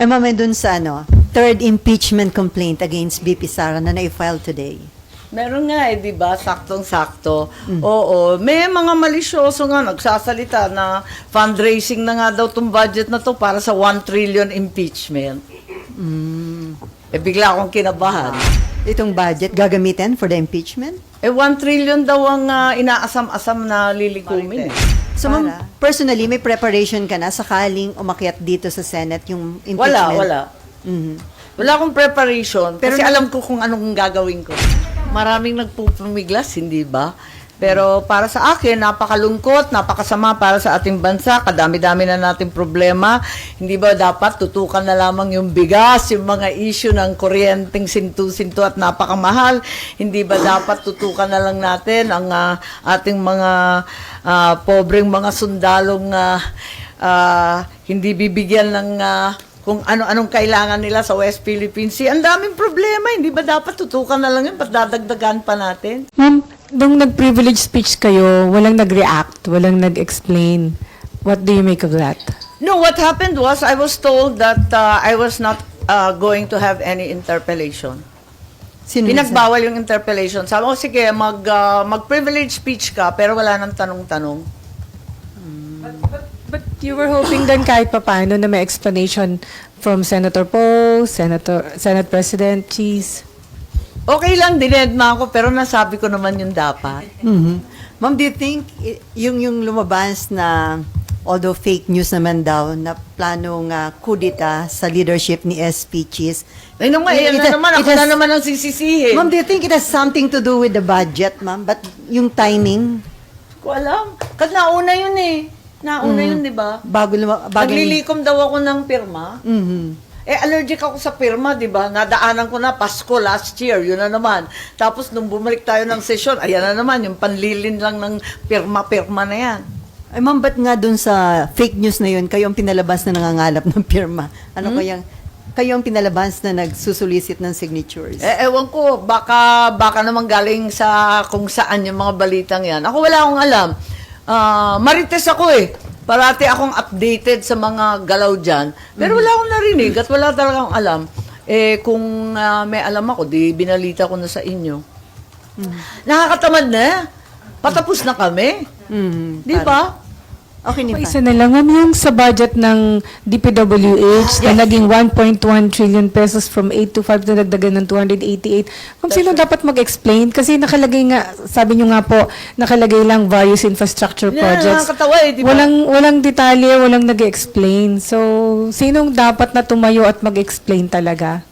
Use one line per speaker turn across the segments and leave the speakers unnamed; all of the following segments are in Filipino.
Ma'am, dun sa third impeachment complaint against BP Sara na na-file today.
Meron nga di ba? Saktong-sakto. Oo. May mga malisyoso nga nagsasalita na fundraising na nga daw tong budget na to para sa 1 trillion impeachment. Bigla akong kinabahan.
Itong budget gagamitin for the impeachment?
1 trillion daw ang inaasam-asam na lilikumin.
So, ma'am, personally, may preparation ka na sakaling umakyat dito sa Senate yung impeachment?
Wala.
Mhm.
Wala akong preparation
Pero
kasi alam ko kung anong gagawin ko. Maraming nagpupumiglas, hindi ba? Pero para sa akin, napakalungkot, napakasama para sa ating bansa. Kadami-dami na nating problema. Hindi ba dapat tutukan na lamang yung bigas, yung mga issue ng kuryenteng sintu-sintu at napakamahal? Hindi ba dapat tutukan na lang natin ang ating mga pobreng mga sundalong hindi bibigyan ng kung ano-anong kailangan nila sa West Philippine Sea. Ang daming problema, hindi ba dapat tutukan na lang yun? Ba't dadagdagan pa natin?
Ma'am, nung nag-privilege speech kayo, walang nag-react, walang nag-explain. What do you make of that?
No, what happened was I was told that I was not going to have any interpellation.
Sino
Pinagbawal yung interpellation. Sabi ko, sige, mag-privilege speech ka, pero wala nang tanong-tanong.
But you were hoping then kahit papaano na may explanation from Senator Poe, Senate President Cheese.
Okay lang, dinedma ako, pero nasabi ko naman yung dapat.
Mhm. Ma'am, do you think yung lumabas na, although fake news naman daw, na planong kudita sa leadership ni SP Cheese?
Ay, naman,
It-
na
it-
naman,
it
ako
has-
na naman ang sisisihin.
Ma'am, do you think it has something to do with the budget, ma'am? But yung timing,
Ko alam. Kasi nauna yun Nauna yun, di ba?
bago
Naglilikom daw ako ng pirma.
Mhm.
Allergic ako sa pirma, di ba? Nadaanan ko na Pasko last year, yun na naman. Tapos nung bumalik tayo ng session, ayan na naman, yung panlilin lang ng pirma-pirma na yan.
Ay, ma'am, ba't nga dun sa fake news na yun, kayo ang pinalabas na nangangalap ng pirma? Ano kayo ang pinalabas na nagsusulisit ng signatures?
Ewan ko, baka naman galing sa kung saan yung mga balitang yan. Ako wala akong alam. Marites ako Parati akong updated sa mga galaw dyan. Pero wala akong narinig at wala talagang alam. Kung may alam ako, di binalita ko na sa inyo. Nakakatamad na. Patapos na kami. Di ba?
Okay, ni
Isa na lang, ma'am, yung sa budget ng DPWH na naging 1.1 trillion pesos from 8 to 5 na dagdagan ng 288. Kung sino dapat mag-explain? Kasi nakalagay nga, sabi nyo nga po, nakalagay lang various infrastructure projects.
Nakakatawa di ba?
Walang detalye, walang nag-explain. So, sinong dapat na tumayo at mag-explain talaga?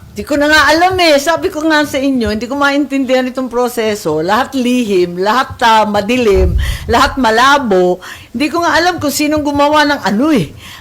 Hindi ko na nga alam Sabi ko nga sa inyo, hindi ko maintindihan itong proseso. Lahat lihim, lahat madilim, lahat malabo. Hindi ko nga alam kung sinong gumawa ng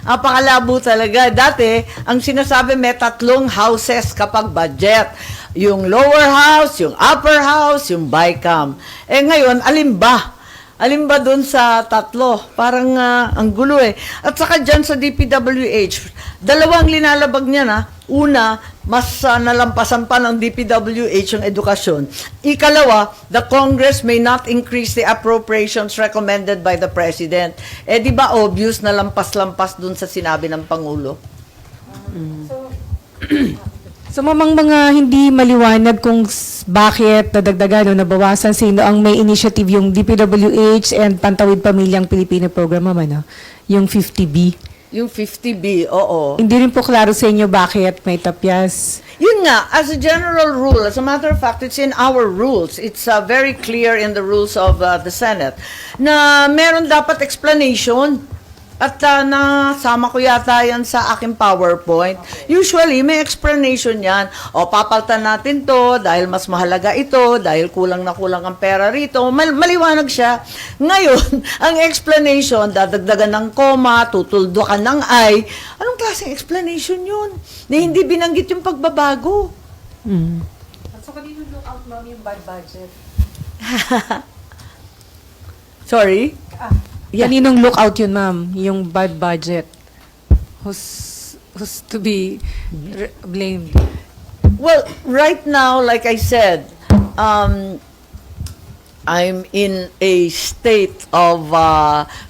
Apakalabo talaga. Dati, ang sinasabi may 3 houses kapag budget. Yung lower house, yung upper house, yung BICAM. Ngayon, alin ba? Alin ba dun sa 3? Parang ang gulo At saka dyan sa DPWH, 2 linalabag niya na. Una, mas nalampasan pa ng DPWH yung edukasyon. Ikalawa, the Congress may not increase the appropriations recommended by the President. Di ba obvious na lampas-lampas dun sa sinabi ng Pangulo?
So, mamang mga hindi maliwanag kung bakit nadagdagan o nabawasan, sino ang may initiative, yung DPWH and Pantawid Pamilyang Pilipino Program, ma'am, yung 50B.
Yung 50B, oo.
Hindi rin po klaro sa inyo bakit may tapyas.
Yun nga, as a general rule, as a matter of fact, it's in our rules. It's very clear in the rules of the Senate na meron dapat explanation. At nasama ko yata yan sa aking PowerPoint. Usually, may explanation yan. Papaltan natin to dahil mas mahalaga ito, dahil kulang na kulang ang pera rito. Maliwanag siya. Ngayon, ang explanation, dadagdagan ng comma, tutuldukan ng I. Anong klaseng explanation yun? Na hindi binanggit yung pagbabago.
So, kanino look out, ma'am, yung bad budget?
Sorry?
Yeah. Kaninong lookout yun, ma'am? Yung bad budget? Who's to be blamed?
Well, right now, like I said, I'm in a state of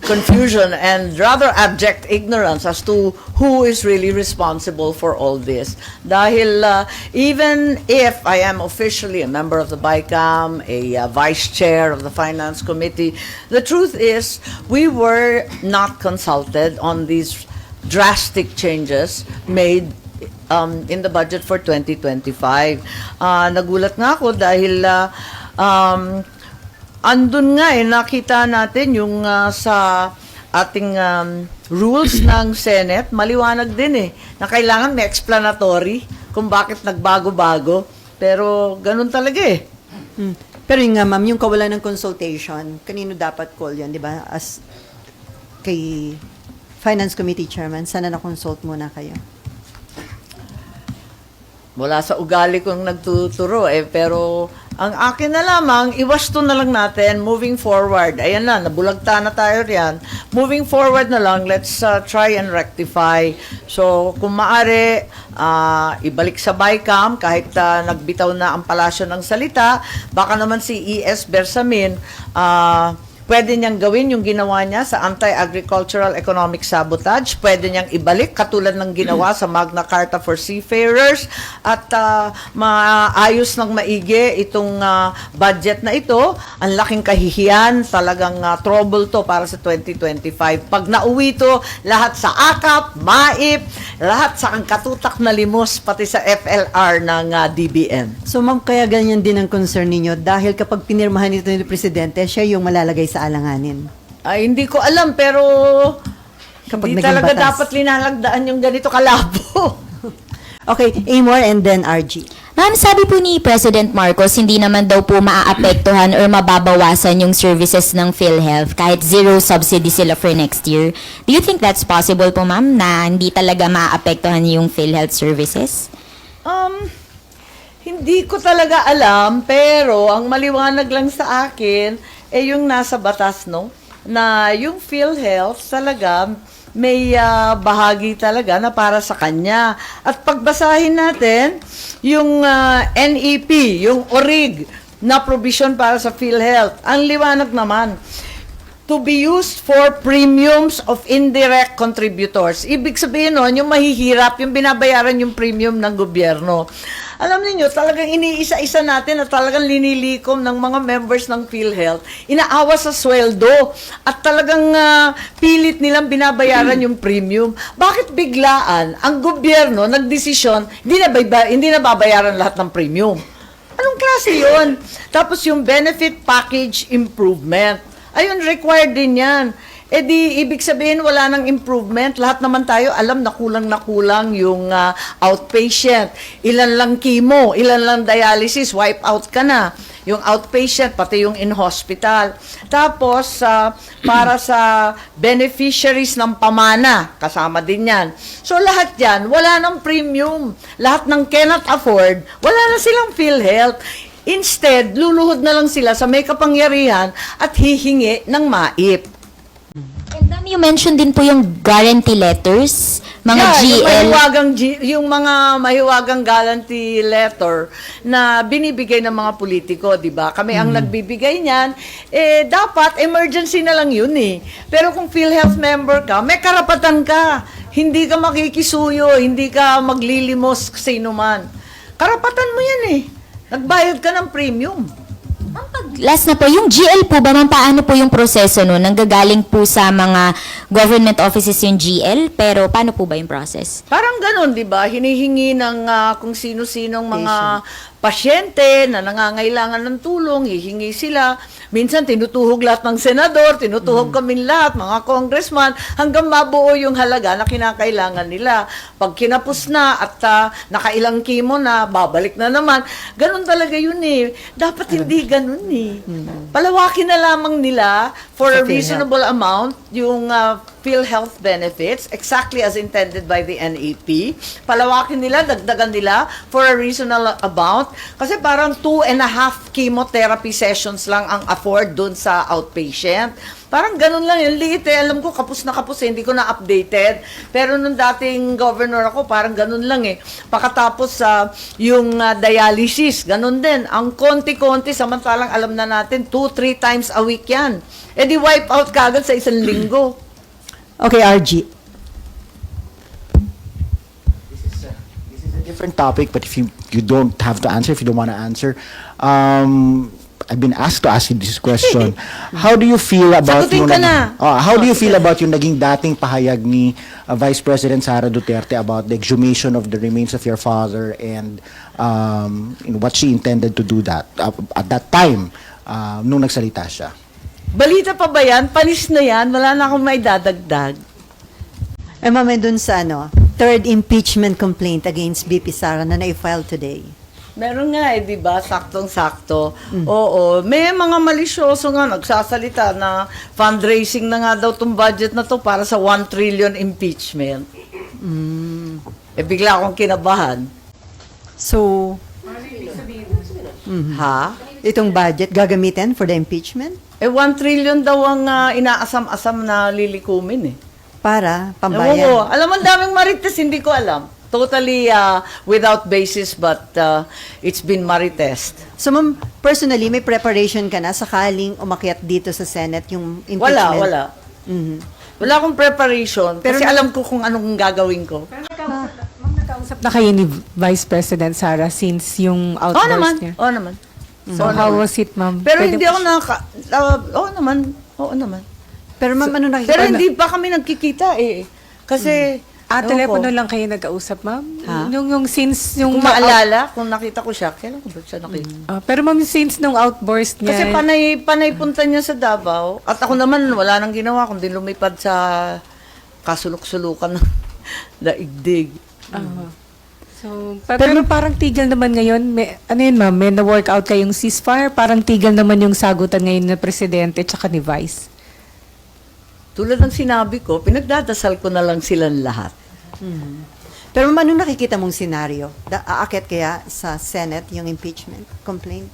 confusion and rather abject ignorance as to who is really responsible for all this. Dahil even if I am officially a member of the BICAM, a vice chair of the Finance Committee, the truth is we were not consulted on these drastic changes made in the budget for 2025. Nagulat nga ako dahil andun nga nakita natin yung sa ating rules ng Senate, maliwanag din na kailangan may explanatory kung bakit nagbago-bago. Pero ganun talaga
Pero yung nga, ma'am, yung kawalan ng consultation, kanino dapat call yan, di ba? As kay Finance Committee Chairman, sana na-consult muna kayo.
Wala sa ugali kong nagtuturo pero ang akin na lamang, iwasto na lang natin moving forward. Ayan na, nabulagta na tayo riyan. Moving forward na lang, let's try and rectify. So, kung maaari, ibalik sa BICAM kahit nagbitaw na ang palasyo ng salita, baka naman si E.S. Bersamin, pwede niyang gawin yung ginawa niya sa anti-agricultural economic sabotage. Pwede niyang ibalik katulad ng ginawa sa Magna Carta for Seafarers at maayos ng maigi itong budget na ito. Ang laking kahihiyan, talagang trouble to para sa 2025. Pag nauwi to, lahat sa AKAP, MAIP, lahat sa ang katutak na limos, pati sa FLR ng DBM.
So, ma'am, kaya ganyan din ang concern ninyo dahil kapag pinirmahan ito ng Presidente, siya yung malalagay sa alanganin.
Ay, hindi ko alam, pero
Kapag
hindi
naging
talaga
batas.
dapat linalagdaan yung ganito kalabo.
Okay, Amor and then RG.
Ma'am, sabi po ni President Marcos, hindi naman daw po maaapektuhan or mababawasan yung services ng PhilHealth kahit zero subsidy sila for next year. Do you think that's possible po, ma'am, na hindi talaga maaapektuhan yung PhilHealth services?
Hindi ko talaga alam, pero ang maliwanag lang sa akin, yung nasa batas, no? Na yung PhilHealth talaga may bahagi talaga na para sa kanya. At pagbasahin natin, yung NEP, yung ORIG na provision para sa PhilHealth, ang liwanag naman, to be used for premiums of indirect contributors. Ibig sabihin nun, yung mahihirap, yung binabayaran yung premium ng gobyerno. Alam niyo, talagang iniisa-isa natin at talagang linilikom ng mga members ng PhilHealth, inaawa sa sweldo at talagang pilit nilang binabayaran yung premium. Bakit biglaan ang gobyerno nagdesisyon, hindi na babayaran lahat ng premium? Anong klase yun? Tapos yung benefit package improvement. Ayun, required din yan. Di, ibig sabihin, wala nang improvement. Lahat naman tayo, alam na kulang yung outpatient. Ilan lang chemo, ilan lang dialysis, wipe out ka na. Yung outpatient, pati yung in-hospital. Tapos, para sa beneficiaries ng pamana, kasama din yan. So, lahat yan, wala nang premium. Lahat ng cannot afford, wala na silang PhilHealth. Instead, luluhod na lang sila sa may kapangyarihan at hihingi ng MAIP.
And ma'am, you mentioned din po yung guarantee letters, mga GL.
Yung mga mahiwagang guarantee letter na binibigay ng mga politiko, di ba? Kami ang nagbibigay niyan, dapat emergency na lang yun Pero kung PhilHealth member ka, may karapatan ka. Hindi ka makikisuyo, hindi ka maglilimos sino man. Karapatan mo yan Nagbayad ka ng premium.
Last na po, yung GL po ba, ma'am, paano po yung proseso nun? Nanggagaling po sa mga government offices yung GL, pero paano po ba yung process?
Parang ganun, di ba? Hinihingi ng kung sino-sinong mga pasyente na nangangailangan ng tulong, hihingi sila. Minsan tinutuhog lahat ng senador, tinutuhog kami lahat, mga congressman, hanggang mabuo yung halaga na kinakailangan nila. Pag kinapos na at nakailang chemo na, babalik na naman. Ganun talaga yun Dapat hindi ganun Palawakin na lamang nila for a reasonable amount yung PhilHealth benefits exactly as intended by the NAP. Palawakin nila, dagdagan nila for a reasonable amount. Kasi parang 2.5 chemotherapy sessions lang ang afford dun sa outpatient. Parang ganun lang yung liit eh. Alam ko, kapos na kapos eh. Hindi ko na updated. Pero nung dating governor ako, parang ganun lang eh. Pakatapos sa yung dialysis, ganun din. Ang konti-konti, samantalang alam na natin, 2-3 times a week yan. Eh di wipe out kagad sa isang linggo.
Okay, RG.
This is a different topic, but if you don't have to answer, if you don't want to answer, I've been asked to ask you this question. How do you feel about
Sagutin ka na.
How do you feel about yung naging dating pahayag ni Vice President Sara Duterte about the exhumation of the remains of your father and what she intended to do that at that time nung nagsalita siya?
Balita pa ba yan? Panis na yan? Wala na akong may dadagdag.
Eh, ma'am, dun sa third impeachment complaint against BP Sara na na-file today.
Meron nga eh, di ba? Saktong-sakto. Oo. May mga malisyoso nga nagsasalita na fundraising na nga daw tong budget na to para sa 1 trillion impeachment. Eh, bigla akong kinabahan.
So,
Ha?
itong budget gagamitin for the impeachment?
Eh, 1 trillion daw ang inaasam-asam na lilikumin eh.
Para
Ewan ko.
pambayan.
Alam mo, ang daming marites, hindi ko alam. Totally without basis, but it's been maritest.
So, ma'am, personally, may preparation ka na sakaling umakyat dito sa Senate yung impeachment?
Wala.
Mhm.
Wala akong preparation,
Pero
kasi alam ko kung anong gagawin ko.
Nakausap na kayo ni Vice President Sara since yung
Oo
outburst
naman.
niya.
Oo naman.
So,
Oo
how
naman.
was it, ma'am?
Pero
Pwede
hindi
po
ako Oo naman. Oo naman.
Pero ma'am, ano nakikita?
Pero hindi pa kami nagkikita eh. Kasi, ewan ko.
telepono lang kayo nag-ausap, ma'am?
Ha?
Yung since yung...
Kung maalala, kung nakita ko siya, kailan ko ba siya nakita?
Pero ma'am, since nung outburst niya...
Kasi panay punta niya sa Davao. At ako naman, wala nang ginawa kundi lumipad sa kasulok-sulukan ng daigdig.
So, pero parang tigil naman ngayon, ano yun ma'am, may na-workout kayong ceasefire, parang tigil naman yung sagutan ngayon ng Presidente tsaka ni Vice.
Tulad ng sinabi ko, pinagdadasal ko na lang silang lahat.
Pero ma'am, anong nakikita mong senaryo? Aakyat kaya sa Senate yung impeachment complaint?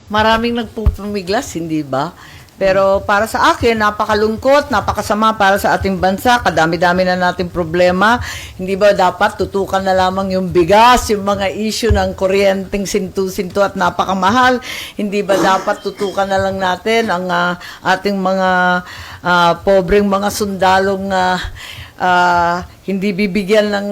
Maraming nagpupumiglas, hindi ba? Pero para sa akin, napakalungkot, napakasama para sa ating bansa. Kadami-dami na nating problema. Hindi ba dapat tutukan na lamang yung bigas, yung mga issue ng kuryenteng sintu-sintu at napakamahal? Hindi ba dapat tutukan na lang natin ang ating mga pobreng mga sundalong hindi bibigyan ng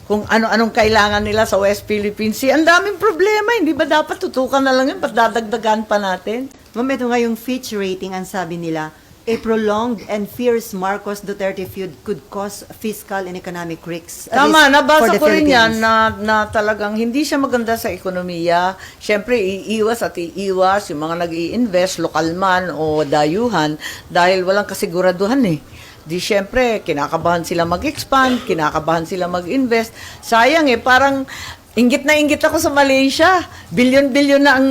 kung ano-anong kailangan nila sa West Philippine Sea? Ang daming problema. Hindi ba dapat tutukan na lang yun? Ba't dadagdagan pa natin?
Ma'am, ito nga yung Fitch rating, ang sabi nila, a prolonged and fierce Marcos Duterte feud could cause fiscal and economic risks.
Tama,
for
nabasa
the
ko rin yan
Philippines.
na talagang hindi siya maganda sa ekonomiya. Siyempre, iiwas yung mga nag-i-invest, lokal man o dayuhan, dahil walang kasiguraduhan eh. Di siyempre, kinakabahan sila mag-expand, kinakabahan sila mag-invest. Sayang eh, parang inggit na inggit ako sa Malaysia. Bilyon-bilyon na ang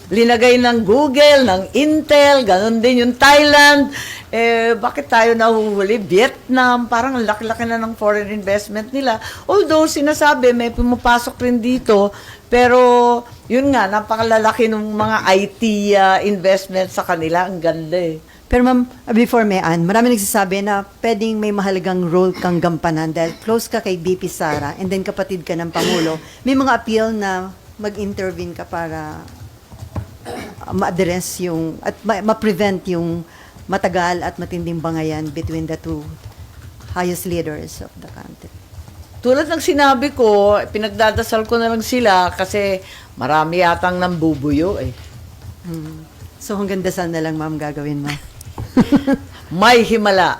linagay ng Google, ng Intel, ganun din yung Thailand. Bakit tayo nahuhuli? Vietnam, parang ang laki-laki na ng foreign investment nila. Although, sinasabi, may pumapasok rin dito, pero yun nga, napakalalaki ng mga IT investment sa kanila. Ang ganda eh.
Pero ma'am, before may marami nagsasabi na pwedeng may mahalagang role kang gampanan dahil close ka kay BP Sara and then kapatid ka ng Pangulo. May mga appeal na mag-intervene ka para ma-address yung, at ma-prevent yung matagal at matinding bangayan between the two highest leaders of the country.
Tulad ng sinabi ko, pinagdadasal ko na lang sila kasi marami yatang nambubuyo eh.
So hanggang dasal na lang ma'am gagawin mo.
May himala.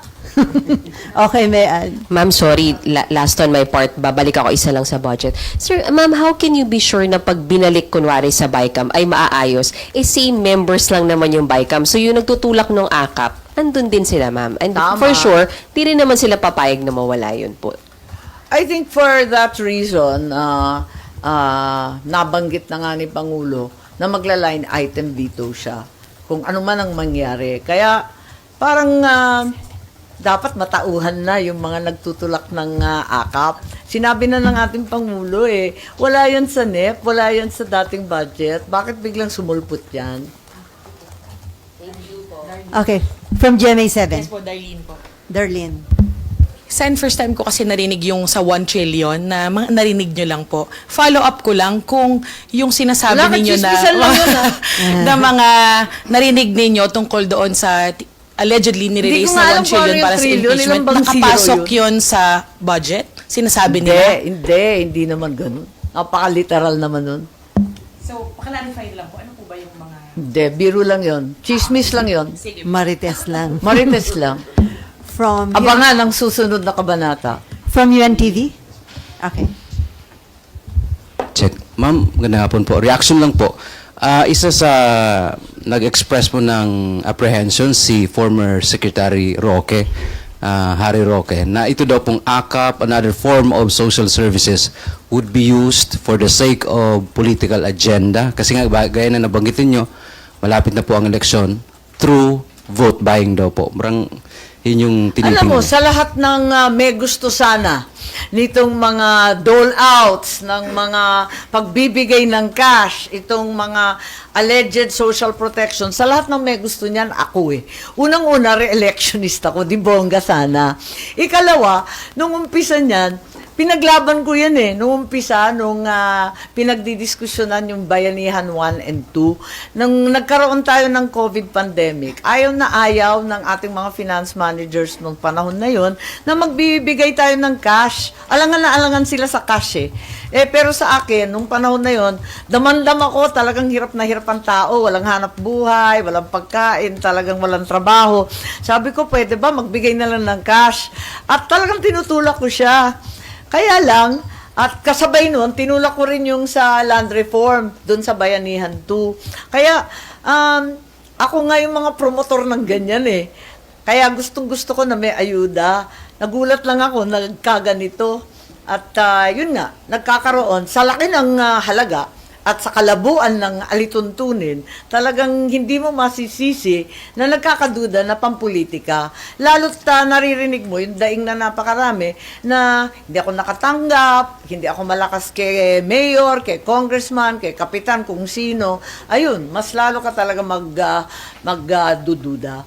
Okay, Mayan.
Ma'am, sorry, last on my part, babalik ako isa lang sa budget. Sir, ma'am, how can you be sure na pag binalik kunwari sa BICAM ay maaayos? Same members lang naman yung BICAM. So yung nagtutulak ng AKAP, andun din sila, ma'am. And
Tama.
for sure, di rin naman sila papayag na mawala yun po.
I think for that reason, nabanggit na nga ni Pangulo na magla-line item veto siya. kung ano man ang mangyari. Kaya parang dapat matauhan na yung mga nagtutulak ng akap. Sinabi na ng ating Pangulo wala yan sa NEP, wala yan sa dating budget. Bakit biglang sumulpot yan?
Okay. From GMA7.
Yes po, Darlene po.
Darlene.
Sen, first time ko kasi narinig yung sa 1 trillion na narinig nyo lang po. Follow up ko lang kung yung sinasabi
Wala ka,
ninyo na
chismisan lang yun,
na mga narinig ninyo tungkol doon sa allegedly
Hindi
nirelease
ko nga
na
alam
1
kung ano
trillion
yung
para sa
trillion,
impeachment.
ilang bang
Nakapasok
zero
yun sa budget? Sinasabi nila?
Hindi naman ganun. Napaka-literal naman nun.
So, paklarify lang po. Ano po ba yung mga...
Hindi, biro lang yon. Chismis lang yon.
Sige.
Marites lang.
Marites lang.
From
Abangan ang susunod na kabanata.
from UNTV? Okay.
Check. Ma'am, magandang hapon po. Reaction lang po. Isa sa nag-express po ng apprehension si former Secretary Roque, Harry Roque, na ito daw pong AKAP, another form of social services, would be used for the sake of political agenda. Kasi nga, gaya na nabanggitin nyo, malapit na po ang eleksyon, through vote buying daw po. Marang yun yung tinitingnan.
Alam mo, sa lahat ng may gusto sana nitong mga dole-outs, ng mga pagbibigay ng cash, itong mga alleged social protection, sa lahat ng may gusto niyan, ako Unang-una, re-electionist ako, di bongga sana. Ikalawa, nung umpisa niyan, pinaglaban ko yan nung umpisa, nung pinagdidiskusyonan yung Bayanihan 1 and 2, nung nagkaroon tayo ng COVID pandemic, ayaw na ayaw ng ating mga finance managers nung panahon na yon na magbibigay tayo ng cash. Alangan na alangan sila sa cash pero sa akin, nung panahon na yon, damandam ako, talagang hirap na hirap ang tao, walang hanap buhay, walang pagkain, talagang walang trabaho. Sabi ko, pwede ba magbigay na lang ng cash? At talagang tinutulak ko siya. Kaya lang, at kasabay nun, tinulak ko rin yung sa land reform, dun sa Bayanihan 2. Kaya, ako nga yung mga promotor ng ganyan Kaya gustong-gusto ko na may ayuda. Nagulat lang ako, nagkaganito. At yun nga, nagkakaroon, sa laki ng halaga, at sa kalabuan ng alituntunin, talagang hindi mo masisisi na nagkakaduda na pampolitika. Lalo't naririnig mo yung daing na napakarami na hindi ako nakatanggap, hindi ako malakas kay mayor, kay congressman, kay kapitan, kung sino. Ayun, mas lalo ka talaga magdududa.